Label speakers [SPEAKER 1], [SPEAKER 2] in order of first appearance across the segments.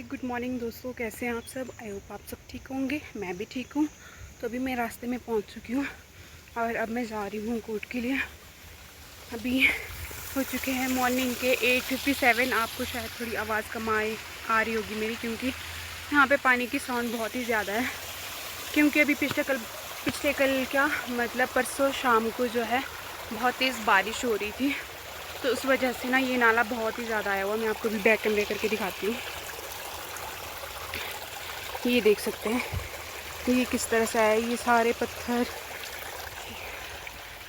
[SPEAKER 1] Good morning दोस्तों, कैसे हैं आप सब। आई होप आप सब ठीक होंगे। मैं भी ठीक हूँ। तो अभी मैं रास्ते में पहुँच चुकी हूँ और अब मैं जा रही हूँ कोर्ट के लिए। अभी हो चुके हैं मॉर्निंग के 8:57। आपको शायद थोड़ी आवाज़ कम आ रही होगी मेरी, क्योंकि यहाँ पे पानी की साउंड बहुत ही ज़्यादा है। क्योंकि अभी पिछले कल क्या मतलब परसों शाम को जो है बहुत तेज़ बारिश हो रही थी, तो उस वजह से ना ये नाला बहुत ही ज़्यादा आया हुआ। मैं आपको भी बैक कैमरे करके दिखाती हूँ। ये देख सकते हैं ये किस तरह से आया। ये सारे पत्थर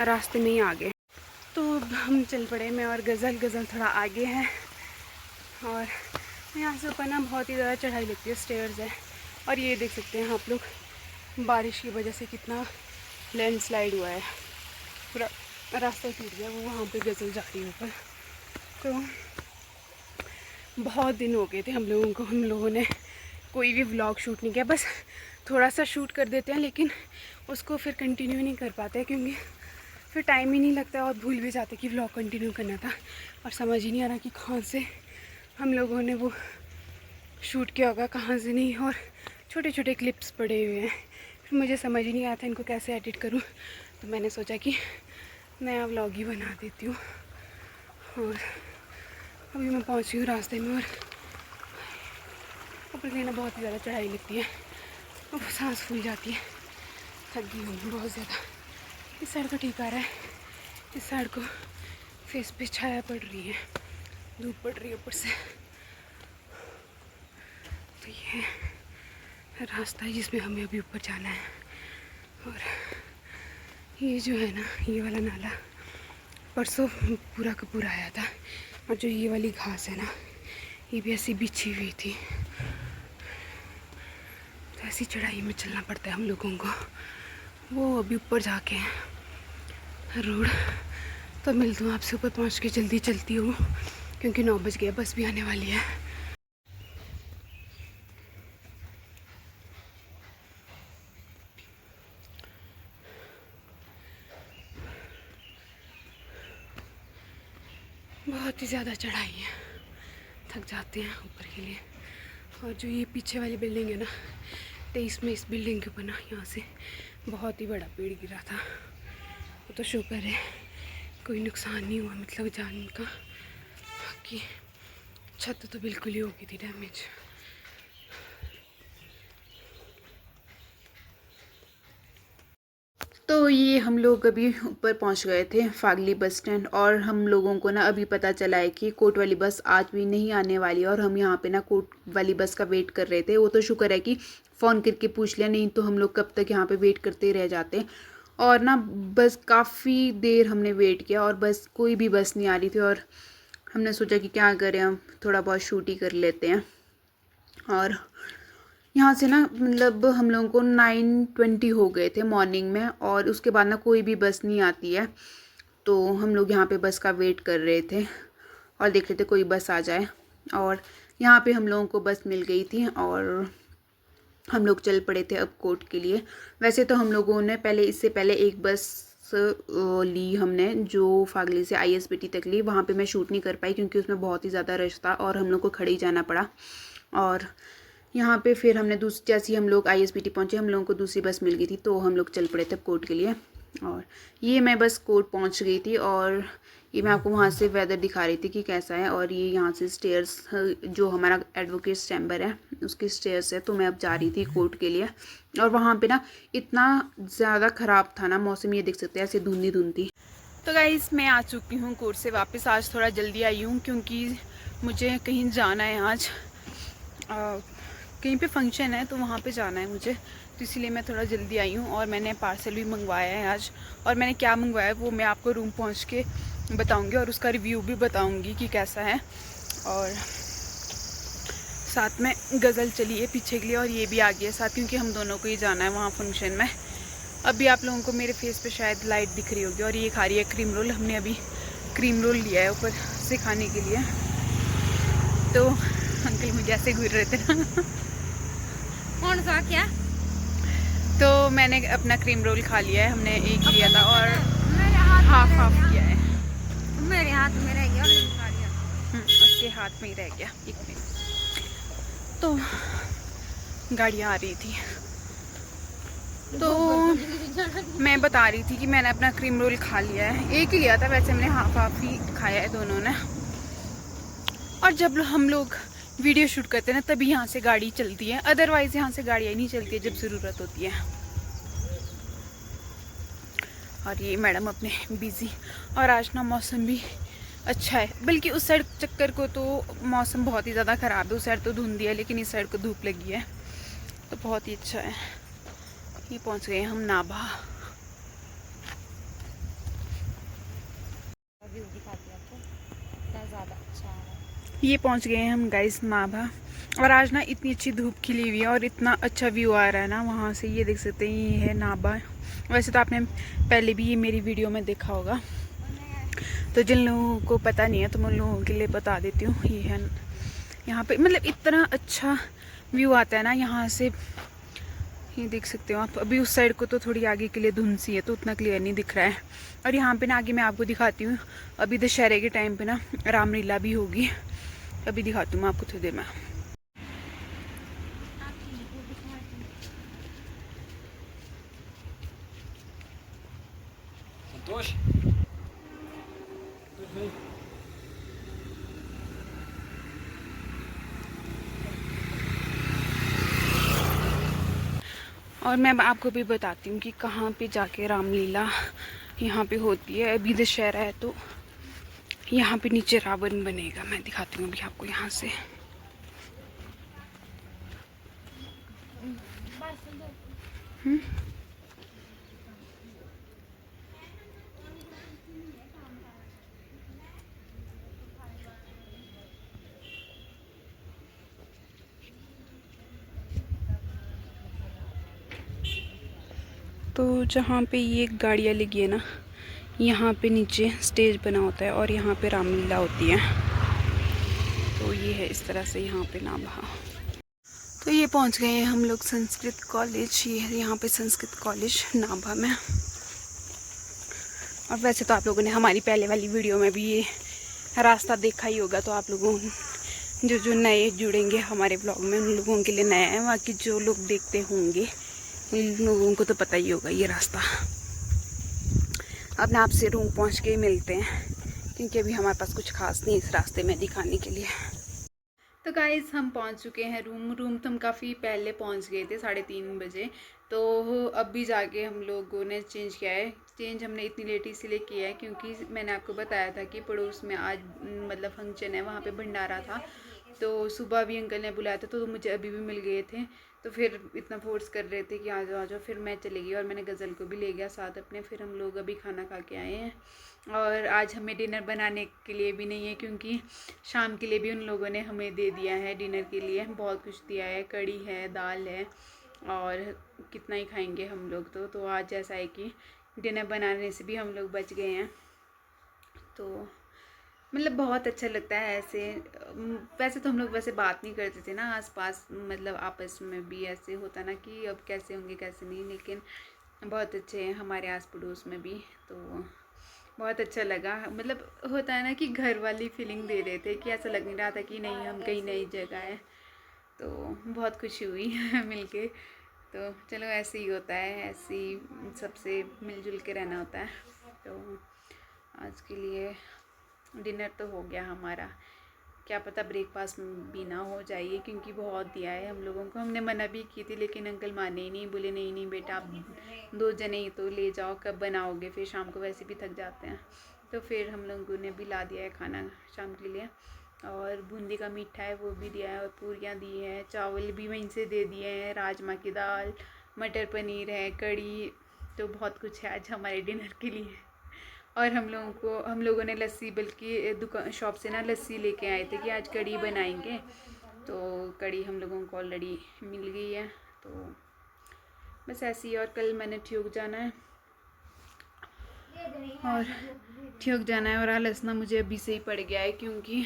[SPEAKER 1] रास्ते में ही आ गए। तो अब हम चल पड़े। मैं और गज़ल थोड़ा आगे है और यहाँ से ऊपर ना बहुत ही ज़्यादा चढ़ाई लगती है, स्टेयर्स है। और ये देख सकते हैं आप लोग बारिश की वजह से कितना लैंडस्लाइड हुआ है, पूरा रास्ता टूट गया। वो वहाँ पे गज़ल जा रही है ऊपर। तो बहुत दिन हो गए थे हम लोगों ने कोई भी व्लॉग शूट नहीं किया। बस थोड़ा सा शूट कर देते हैं, लेकिन उसको फिर कंटिन्यू नहीं कर पाते, क्योंकि फिर टाइम ही नहीं लगता और भूल भी जाते कि व्लॉग कंटिन्यू करना था। और समझ ही नहीं आ रहा कि कहाँ से हम लोगों ने वो शूट किया होगा, कहाँ से नहीं। और छोटे छोटे क्लिप्स पड़े हुए हैं। फिर मुझे समझ ही नहीं आता इनको कैसे एडिट करूँ, तो मैंने सोचा कि नया व्लॉग ही बना देती हूँ। और अभी मैं पहुँची हूँ रास्ते में और ऊपर से ना बहुत ही ज़्यादा चढ़ाई लगती है और सांस फूल जाती है। थक गई हूँ बहुत ज़्यादा। इस साइड को ठीक आ रहा है, इस साइड को फेस पे छाया पड़ रही है, धूप पड़ रही है ऊपर से। तो ये रास्ता है जिसमें हमें अभी ऊपर जाना है। और ये जो है ना, ये वाला नाला परसों पूरा का पूरा आया था। और जो ये वाली घास है ना, ये भी ऐसी बिछी हुई थी। तो ऐसी चढ़ाई में चलना पड़ता है हम लोगों को। वो अभी ऊपर जाके रोड। तो मिलती हूँ आपसे ऊपर पहुँच के, जल्दी चलती हूँ क्योंकि 9 बज गया, बस भी आने वाली है। बहुत ही ज़्यादा चढ़ाई है, थक जाते हैं ऊपर के लिए। और जो ये पीछे वाली बिल्डिंग है ना, 23 में इस बिल्डिंग के ऊपर ना यहाँ से बहुत ही बड़ा पेड़ गिरा था। वो तो शुक्र है कोई नुकसान नहीं हुआ, मतलब जान का। बाकी छत तो बिल्कुल ही हो गई थी डैमेज। तो ये हम लोग अभी ऊपर पहुंच गए थे फागली बस स्टैंड, और हम लोगों को ना अभी पता चला है कि कोर्ट वाली बस आज भी नहीं आने वाली है। और हम यहाँ पे ना कोर्ट वाली बस का वेट कर रहे थे। वो तो शुक्र है कि फ़ोन करके पूछ लिया, नहीं तो हम लोग कब तक यहाँ पे वेट करते रह जाते। और ना बस काफ़ी देर हमने वेट किया और बस कोई भी बस नहीं आ रही थी। और हमने सोचा कि क्या करें, हम थोड़ा बहुत शूट ही कर लेते हैं। और यहाँ से ना मतलब हम लोगों को 9:20 हो गए थे मॉर्निंग में, और उसके बाद ना कोई भी बस नहीं आती है। तो हम लोग यहाँ पे बस का वेट कर रहे थे और देख रहे थे कोई बस आ जाए। और यहाँ पे हम लोगों को बस मिल गई थी और हम लोग चल पड़े थे अब कोर्ट के लिए। वैसे तो हम लोगों ने इससे पहले एक बस ली हमने, जो फागली से ISBT तक ली। वहाँ पे मैं शूट नहीं कर पाई क्योंकि उसमें बहुत ही ज़्यादा रश था और हम लोग को खड़े ही जाना पड़ा। और यहाँ पे फिर हमने जैसे ही हम लोग ISBT पहुँचे, हम लोगों को दूसरी बस मिल गई थी, तो हम लोग चल पड़े थे कोर्ट के लिए। और ये मैं बस कोर्ट पहुँच गई थी और ये मैं आपको वहाँ से वेदर दिखा रही थी कि कैसा है। और ये यहाँ से स्टेयर्स, जो हमारा एडवोकेट्स चैम्बर है उसकी स्टेयर्स है। तो मैं अब जा रही थी कोर्ट के लिए। और वहाँ पे ना इतना ज़्यादा ख़राब था ना मौसम, ये देख सकते हैं ऐसे धुंधी धुंधी। तो गाइस मैं आ चुकी हूँ कोर्ट से वापस। आज थोड़ा जल्दी आई हूँ क्योंकि मुझे कहीं जाना है आज। कहीं पे फंक्शन है तो वहाँ पे जाना है मुझे, तो इसीलिए मैं थोड़ा जल्दी आई हूँ। और मैंने पार्सल भी मंगवाया है आज। और मैंने क्या मंगवाया है वो मैं आपको रूम पहुँच के बताऊँगी और उसका रिव्यू भी बताऊँगी कि कैसा है। और साथ में गज़ल चली है पीछे के लिए, और ये भी आ गई है साथ, क्योंकि हम दोनों को ही जाना है वहाँ फंक्शन में। अभी आप लोगों को मेरे फेस पे शायद लाइट दिख रही होगी। और ये खा रही है क्रीम रोल। हमने अभी क्रीम रोल लिया है ऊपर से खाने के लिए। तो अंकल मुझे ऐसे घूर रहे थे ना।
[SPEAKER 2] कौन सा क्या?
[SPEAKER 1] तो मैंने अपना क्रीम रोल खा लिया है, हमने एक लिया था और हाफ किया है।
[SPEAKER 2] मेरे हाथ में रह गया और खा लिया।
[SPEAKER 1] उसके हाथ में ही रह गया। एक मिनट। तो गाड़ियाँ आ रही थी, तो मैं बता रही थी कि मैंने अपना क्रीम रोल खा लिया है। एक ही लिया था वैसे, मैंने हाफ हाफ ही खाया है दोनों ने। और जब हम लोग वीडियो शूट करते हैं ना तभी यहाँ से गाड़ी चलती है, अदरवाइज यहाँ से गाड़ियाँ नहीं चलती है जब ज़रूरत होती है। और ये मैडम अपने बिज़ी। और आज ना मौसम भी अच्छा है, बल्कि उस साइड चक्कर को तो मौसम बहुत ही ज़्यादा ख़राब है, उस साइड तो धुंधी है लेकिन इस साइड को धूप लगी है, तो बहुत ही अच्छा है। ये पहुँच गए हम नाभा। ये पहुंच गए हैं हम गाइस नाभा। और आज ना इतनी अच्छी धूप खिली हुई है और इतना अच्छा व्यू आ रहा है ना वहाँ से, ये देख सकते हैं, ये है नाभा। वैसे तो आपने पहले भी ये मेरी वीडियो में देखा होगा, तो जिन लोगों को पता नहीं है तो मैं उन लोगों के लिए बता देती हूँ। ये है यहाँ पे, मतलब इतना अच्छा व्यू आता है ना यहाँ से, ये देख सकते हो आप। अभी उस साइड को तो थोड़ी आगे के लिए धुंध सी है तो उतना क्लियर नहीं दिख रहा है। और यहाँ पे ना आगे मैं आपको दिखाती हूँ, अभी दशहरे के टाइम पे ना रामलीला भी होगी, अभी दिखाती हूँ मैं आपको थोड़ी देर में। संतोष और मैं आपको भी बताती हूँ कि कहाँ पे जाके रामलीला यहाँ पे होती है। अभी दशहरा है तो यहाँ पे नीचे रावण बनेगा, मैं दिखाती हूँ अभी आपको यहाँ से। तो जहाँ पे ये गाड़ियाँ लगी है ना, यहाँ पे नीचे स्टेज बना होता है और यहाँ पे रामलीला होती है। तो ये है इस तरह से यहाँ पे नाभा। तो ये पहुँच गए हैं हम लोग संस्कृत कॉलेज। ये है यहाँ पे संस्कृत कॉलेज नाभा में। और वैसे तो आप लोगों ने हमारी पहले वाली वीडियो में भी ये रास्ता देखा ही होगा, तो आप लोगों जो नए जुड़ेंगे हमारे ब्लॉग में उन लोगों के लिए नया है, बाकी जो लोग देखते होंगे उन लोगों को तो पता ही होगा ये रास्ता। अब ना आपसे रूम पहुंच के ही मिलते हैं, क्योंकि अभी हमारे पास कुछ खास नहीं इस रास्ते में दिखाने के लिए। तो गाइस हम पहुंच चुके हैं रूम तो हम काफ़ी पहले पहुंच गए थे, 3:30 बजे। तो अब भी जाके हम लोगों ने चेंज किया है। चेंज हमने इतनी लेट इसलिए किया है क्योंकि मैंने आपको बताया था कि पड़ोस में आज मतलब फंक्शन है, वहाँ पे भंडारा था। तो सुबह भी अंकल ने बुलाया था तो मुझे अभी भी मिल गए थे, तो फिर इतना फोर्स कर रहे थे कि आ जाओ। फिर मैं चली गई और मैंने गज़ल को भी ले गया साथ अपने। फिर हम लोग अभी खाना खा के आए हैं। और आज हमें डिनर बनाने के लिए भी नहीं है, क्योंकि शाम के लिए भी उन लोगों ने हमें दे दिया है डिनर के लिए, बहुत कुछ दिया है, कड़ी है, दाल है, और कितना ही खाएंगे हम लोग। तो आज ऐसा है कि डिनर बनाने से भी हम लोग बच गए हैं। तो मतलब बहुत अच्छा लगता है ऐसे। वैसे तो हम लोग वैसे बात नहीं करते थे ना आसपास, मतलब आपस में भी ऐसे होता ना कि अब कैसे होंगे कैसे नहीं, लेकिन बहुत अच्छे हैं हमारे आस पड़ोस में भी। तो बहुत अच्छा लगा, मतलब होता है ना कि घर वाली फीलिंग दे रहे थे, कि ऐसा लग नहीं रहा था कि नहीं हम कहीं नई जगह है। तो बहुत खुशी हुई मिलके। तो चलो ऐसे ही होता है, ऐसे ही सबसे मिलजुल के रहना होता है। तो आज के लिए डिनर तो हो गया हमारा, क्या पता ब्रेकफास्ट भी ना हो जाइए, क्योंकि बहुत दिया है हम लोगों को। हमने मना भी की थी लेकिन अंकल माने ही नहीं, बोले नहीं नहीं बेटा आप 2 जने ही तो ले जाओ, कब बनाओगे, फिर शाम को वैसे भी थक जाते हैं। तो फिर हम लोगों ने भी ला दिया है खाना शाम के लिए, और बूंदी का मीठा है वो भी दिया है, और पूरियाँ दी हैं, चावल भी वहीं से दे दिए हैं, राजमा की दाल, मटर पनीर है, कड़ी, तो बहुत कुछ है आज हमारे डिनर के लिए। और हम लोगों ने लस्सी, बल्कि दुकान शॉप से ना लस्सी लेके आए थे कि आज कड़ी बनाएंगे। तो कड़ी हम लोगों को ऑलरेडी मिल गई है। तो बस ऐसे ही। और कल मैंने ठियोग जाना है, और आलस ना मुझे अभी से ही पड़ गया है, क्योंकि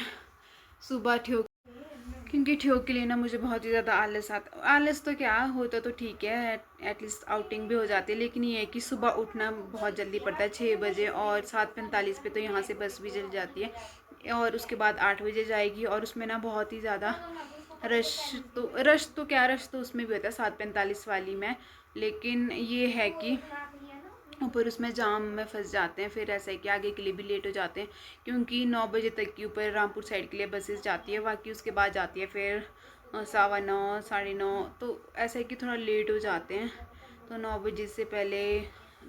[SPEAKER 1] सुबह ठियोग के लिए ना मुझे बहुत ही ज़्यादा आलस आता। आलस तो क्या होता तो ठीक है, एटलीस्ट आउटिंग भी हो जाती है, लेकिन ये है कि सुबह उठना बहुत जल्दी पड़ता है 6 बजे, और 7:45 पे तो यहाँ से बस भी चल जाती है, और उसके बाद 8 बजे जाएगी, और उसमें ना बहुत ही ज़्यादा रश तो क्या, रश तो उसमें भी होता है 7:45 वाली में, लेकिन ये है कि ऊपर उसमें जाम में फंस जाते हैं, फिर ऐसा है कि आगे के लिए भी लेट हो जाते हैं, क्योंकि 9 बजे तक की ऊपर रामपुर साइड के लिए बसेस जाती है, बाकी उसके बाद जाती है फिर 9:15 9:30, तो ऐसा है कि थोड़ा लेट हो जाते हैं। तो 9 बजे से पहले,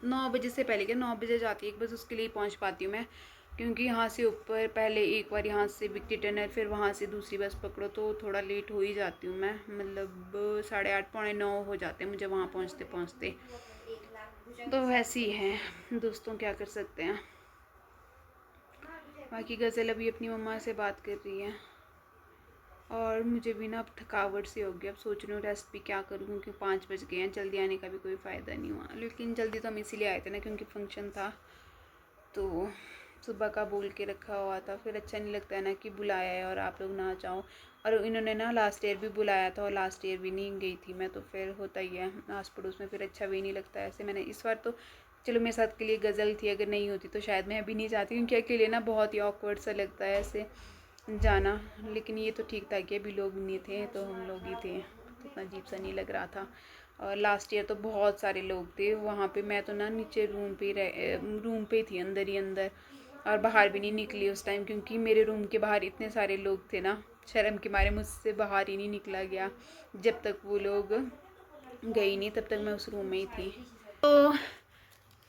[SPEAKER 1] 9 बजे से पहले क्या, 9 बजे जाती है एक बस, उसके लिए पहुंच पाती हूँ मैं, क्योंकि यहाँ से ऊपर पहले एक बार यहाँ से विक्टी टनल, फिर वहाँ से दूसरी बस पकड़ो, तो थोड़ा लेट हो ही जाती हूँ मैं, मतलब 8:30 पौने 9 हो जाते हैं मुझे वहाँ पहुँचते पहुँचते। तो वैसे ही है दोस्तों, क्या कर सकते हैं। बाकी गज़ल अभी अपनी मम्मा से बात कर रही है, और मुझे भी ना अब थकावट सी हो गई, अब सोच रही हूँ रेस्ट भी क्या करूँ, क्योंकि 5 बज गए हैं, जल्दी आने का भी कोई फ़ायदा नहीं हुआ। लेकिन जल्दी तो हम इसीलिए आए थे ना, क्योंकि फंक्शन था, तो सुबह का बोल के रखा हुआ था, फिर अच्छा नहीं लगता है ना कि बुलाया है और आप लोग ना जाओ। और इन्होंने ना लास्ट ईयर भी बुलाया था और लास्ट ईयर भी नहीं गई थी मैं, तो फिर होता ही है आस पड़ोस में, फिर अच्छा भी नहीं लगता ऐसे। मैंने इस बार तो चलो मेरे साथ के लिए गज़ल थी, अगर नहीं होती तो शायद मैं अभी नहीं जाती, क्योंकि अकेले ना बहुत ही ऑकवर्ड सा लगता है ऐसे जाना। लेकिन ये तो ठीक था कि अभी लोग नहीं थे तो हम लोग ही थे, तो इतना अजीब सा नहीं लग रहा था। और लास्ट ईयर तो बहुत सारे लोग थे वहाँ पे, मैं तो ना नीचे रूम पे थी, अंदर ही अंदर, और बाहर भी नहीं निकली उस टाइम, क्योंकि मेरे रूम के बाहर इतने सारे लोग थे ना, शर्म के मारे मुझसे बाहर ही नहीं निकला गया। जब तक वो लोग गई नहीं तब तक मैं उस रूम में ही थी। तो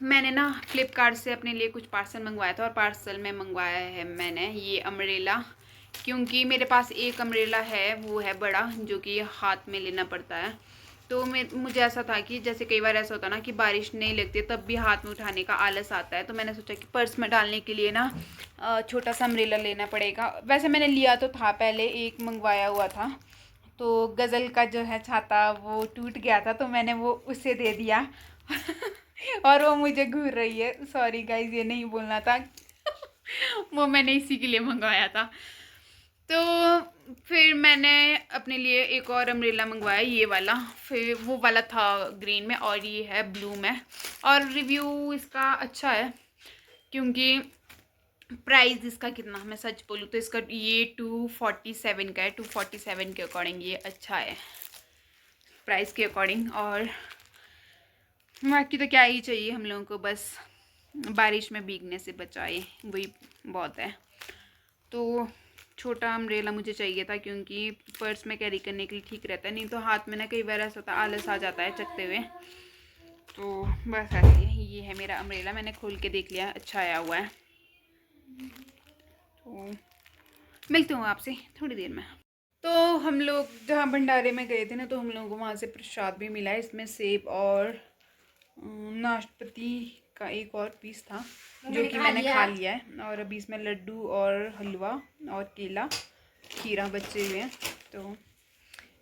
[SPEAKER 1] मैंने ना फ्लिपकार्ट से अपने लिए कुछ पार्सल मंगवाया था, और पार्सल में मंगवाया है मैंने ये अम्ब्रेला, क्योंकि मेरे पास एक अम्ब्रेला है, वो है बड़ा, जो कि हाथ में लेना पड़ता है। तो मुझे ऐसा था कि जैसे कई बार ऐसा होता ना कि बारिश नहीं लगती तब भी हाथ में उठाने का आलस आता है, तो मैंने सोचा कि पर्स में डालने के लिए ना छोटा सा अम्ब्रेला लेना पड़ेगा। वैसे मैंने लिया तो था पहले, एक मंगवाया हुआ था, तो गज़ल का जो है छाता वो टूट गया था, तो मैंने वो उसे दे दिया और वो मुझे घूर रही है। सॉरी गाइज, ये नहीं बोलना था वो मैंने इसी के लिए मंगवाया था। तो फिर मैंने अपने लिए एक और अम्ब्रेला मंगवाया, ये वाला, फिर वो वाला था ग्रीन में और ये है ब्लू में। और रिव्यू इसका अच्छा है, क्योंकि प्राइस इसका कितना, मैं सच बोलूँ तो इसका ये 247 का है, 247 के अकॉर्डिंग ये अच्छा है प्राइस के अकॉर्डिंग। और बाकी तो क्या ही चाहिए हम लोगों को, बस बारिश में भीगने से बचाए, वही बहुत है। तो छोटा अम्ब्रेला मुझे चाहिए था, क्योंकि पर्स में कैरी करने के लिए ठीक रहता है, नहीं तो हाथ में ना कई बार ऐसा होता है आलस आ जाता है चकते हुए। तो बस ऐसे ये है मेरा अम्ब्रेला, मैंने खोल के देख लिया, अच्छा आया हुआ है। तो मिलती हूँ आपसे थोड़ी देर में। तो हम लोग जहाँ भंडारे में गए थे ना, तो हम लोगों को वहाँ से प्रसाद भी मिला है, इसमें सेब और नाशपाती का एक और पीस था, जो कि मैंने खा लिया है। और अभी इसमें लड्डू और हलवा और केला खीरा बचे हुए हैं, तो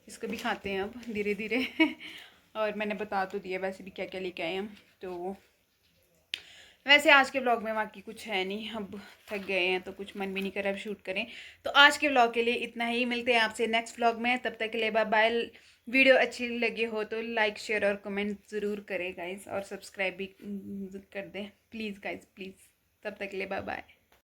[SPEAKER 1] इसको भी खाते हैं अब धीरे धीरे और मैंने बता तो दिया वैसे भी क्या क्या लेके आए हम। तो वैसे आज के व्लॉग में बाकी कुछ है नहीं, अब थक गए हैं तो कुछ मन भी नहीं कर रहा अब शूट करें। तो आज के व्लॉग के लिए इतना ही, मिलते हैं आपसे नेक्स्ट व्लॉग में, तब तक के लिए बाय बाय। वीडियो अच्छी लगी हो तो लाइक शेयर और कमेंट ज़रूर करें गाइस, और सब्सक्राइब भी कर दें प्लीज़ गाइस, प्लीज़। तब तक के लिए बाय बाय।